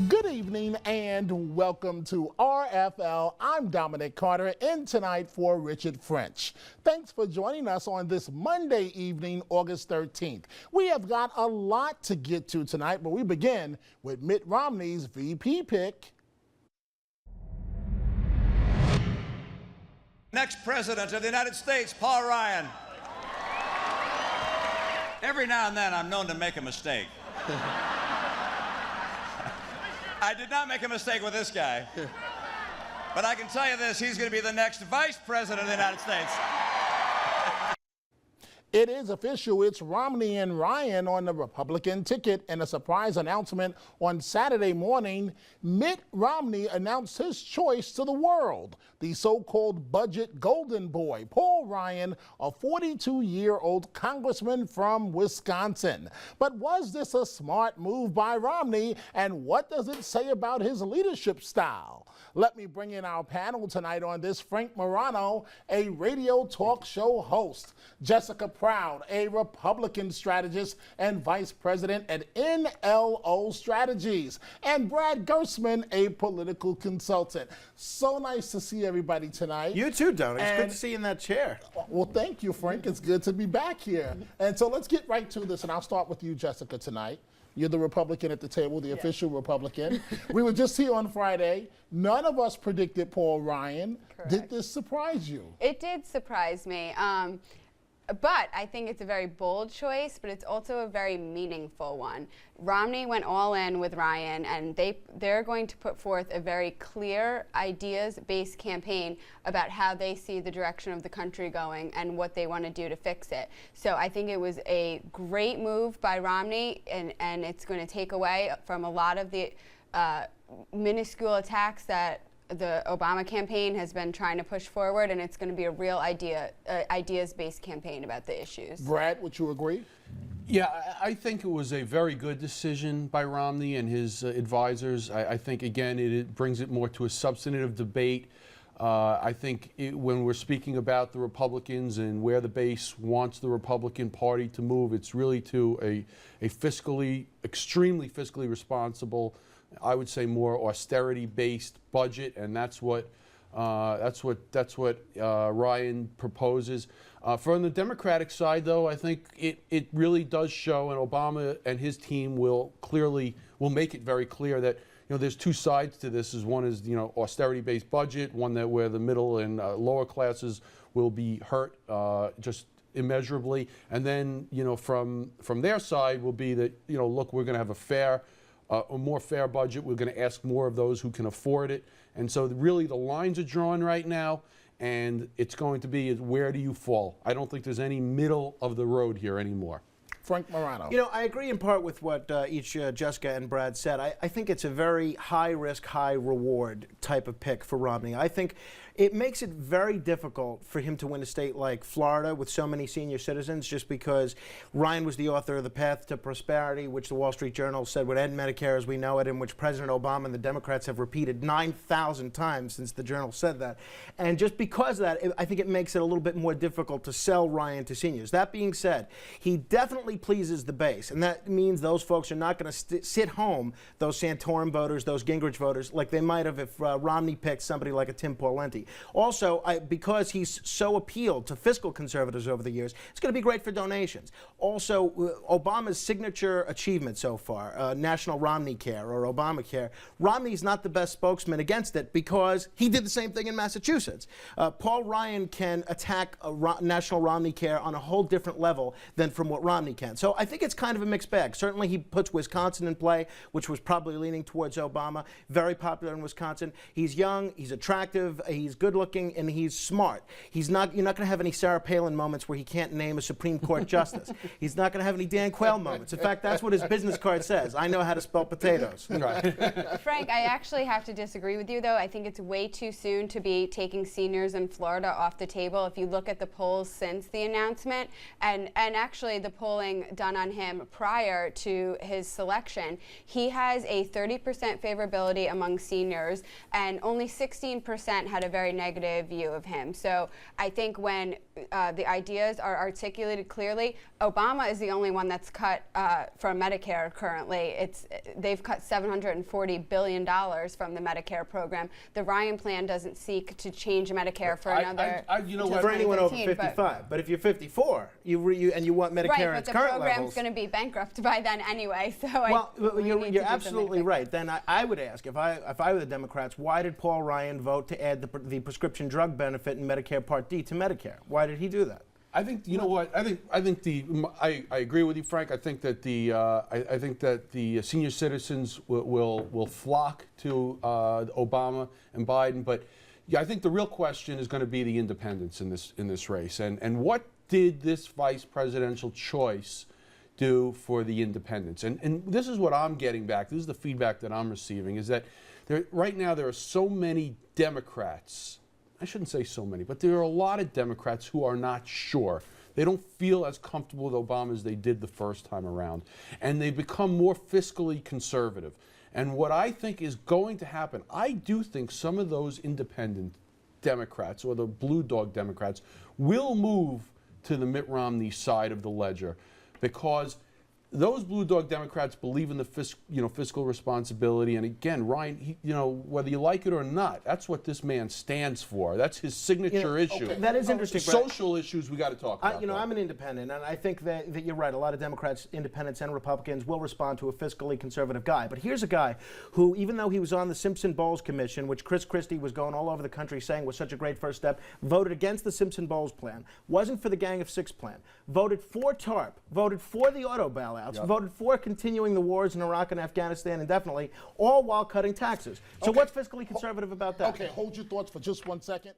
Good evening and welcome to RFL. I'm Dominic Carter in tonight for Richard French. Thanks for joining us on this Monday evening, August 13th. We have got a lot to get to tonight, but we begin with Mitt Romney's VP pick. Next President of the United States, Paul Ryan. Every now and then I'm known to make a mistake. I did not make a mistake with this guy. But I can tell you this, he's going to be the next Vice President of the United States. It is official. It's Romney and Ryan on the Republican ticket. In a surprise announcement on Saturday morning, Mitt Romney announced his choice to the world, the so-called budget golden boy, Paul Ryan, a 42-year-old congressman from Wisconsin. But was this a smart move by Romney, and what does it say about his leadership style? Let me bring in our panel tonight on this. Frank Morano, a radio talk show host. Jessica Proud, a Republican strategist and vice president at NLO Strategies. And Brad Gerstman, a political consultant. So nice to see everybody tonight. You too, Dominic. It's good to see you in that chair. Well, thank you, Frank. It's good to be back here. And so let's get right to this, and I'll start with you, Jessica, tonight. You're the Republican at the table, the official Republican. We were just here on Friday. None of us predicted Paul Ryan. Correct. Did this surprise you? It did surprise me. But I think it's a very bold choice, but it's also a very meaningful one. Romney went all in with Ryan, and they're going to put forth a very clear, ideas-based campaign about how they see the direction of the country going and what they want to do to fix it. So I think it was a great move by Romney, and it's going to take away from a lot of the minuscule attacks that the Obama campaign has been trying to push forward, and it's going to be a real ideas-based campaign about the issues. Brad, would you agree? Yeah, I think it was a very good decision by Romney and his advisors. I think, again, it brings it more to a substantive debate. I think when we're speaking about the Republicans and where the base wants the Republican Party to move, it's really to a extremely fiscally responsible, I would say more austerity-based budget, and that's what Ryan proposes. From the Democratic side, though, I think it really does show, and Obama and his team will make it very clear that there's two sides to this. One is austerity-based budget, one that where the middle and lower classes will be hurt just immeasurably, and then from their side will be that look, we're going to have a more fair budget. We're going to ask more of those who can afford it. And so really the lines are drawn right now, and it's going to be where do you fall? I don't think there's any middle of the road here anymore. Frank Morano. I agree in part with what each Jessica and Brad said. I think it's a very high-risk, high-reward type of pick for Romney. I think it makes it very difficult for him to win a state like Florida with so many senior citizens, just because Ryan was the author of The Path to Prosperity, which the Wall Street Journal said would end Medicare as we know it, and which President Obama and the Democrats have repeated 9,000 times since the Journal said that. And just because of that, I think it makes it a little bit more difficult to sell Ryan to seniors. That being said, he definitely pleases the base, and that means those folks are not going to sit home, those Santorum voters, those Gingrich voters, like they might have if Romney picked somebody like a Tim Pawlenty. Also, because he's so appealed to fiscal conservatives over the years, it's going to be great for donations. Also, Obama's signature achievement so far, National Romney Care or Obamacare, Romney's not the best spokesman against it because he did the same thing in Massachusetts. Paul Ryan can attack National Romney Care on a whole different level than from what Romney can. So I think it's kind of a mixed bag. Certainly he puts Wisconsin in play, which was probably leaning towards Obama. Very popular in Wisconsin. He's young, he's attractive, he's good looking, and he's smart. You're not going to have any Sarah Palin moments where he can't name a Supreme Court justice. He's not going to have any Dan Quayle moments. In fact, that's what his business card says. I know how to spell potatoes. Right. Frank, I actually have to disagree with you, though. I think it's way too soon to be taking seniors in Florida off the table. If you look at the polls since the announcement, and actually the polling done on him prior to his selection, he has a 30% favorability among seniors, and only 16% had a very negative view of him. So I think when the ideas are articulated clearly. Obama is the only one that's cut from Medicare currently. They've cut $740 billion from the Medicare program. The Ryan plan doesn't seek to change Medicare for another. You know what? For anyone over 55, but if you're 54, and you want Medicare at its current levels, right, but the program's going to be bankrupt by then anyway. So you're absolutely right. Then I would ask, if I were the Democrats, why did Paul Ryan vote to add the prescription drug benefit in Medicare Part D to Medicare? Why did he do that? I think you know what I agree with you, Frank. I think that the senior citizens will flock to Obama and Biden, but yeah, I think the real question is going to be the independents in this race, and what did this vice presidential choice do for the independents? And this is what I'm getting back. This is the feedback that I'm receiving, is that right now there are so many Democrats. I shouldn't say so many, but there are a lot of Democrats who are not sure. They don't feel as comfortable with Obama as they did the first time around. And they become more fiscally conservative. And what I think is going to happen, I do think some of those independent Democrats or the blue dog Democrats will move to the Mitt Romney side of the ledger, because those blue dog Democrats believe in the fiscal responsibility. And again, Ryan, whether you like it or not, that's what this man stands for. That's his signature issue. Okay. That is interesting. Social issues we got to talk about. I'm an independent, and I think that you're right. A lot of Democrats, independents, and Republicans will respond to a fiscally conservative guy. But here's a guy who, even though he was on the Simpson-Bowles Commission, which Chris Christie was going all over the country saying was such a great first step, voted against the Simpson-Bowles plan, wasn't for the Gang of Six plan, voted for TARP, voted for the auto bailout, voted for continuing the wars in Iraq and Afghanistan indefinitely, all while cutting taxes. So what's fiscally conservative about that? Okay, hold your thoughts for just 1 second.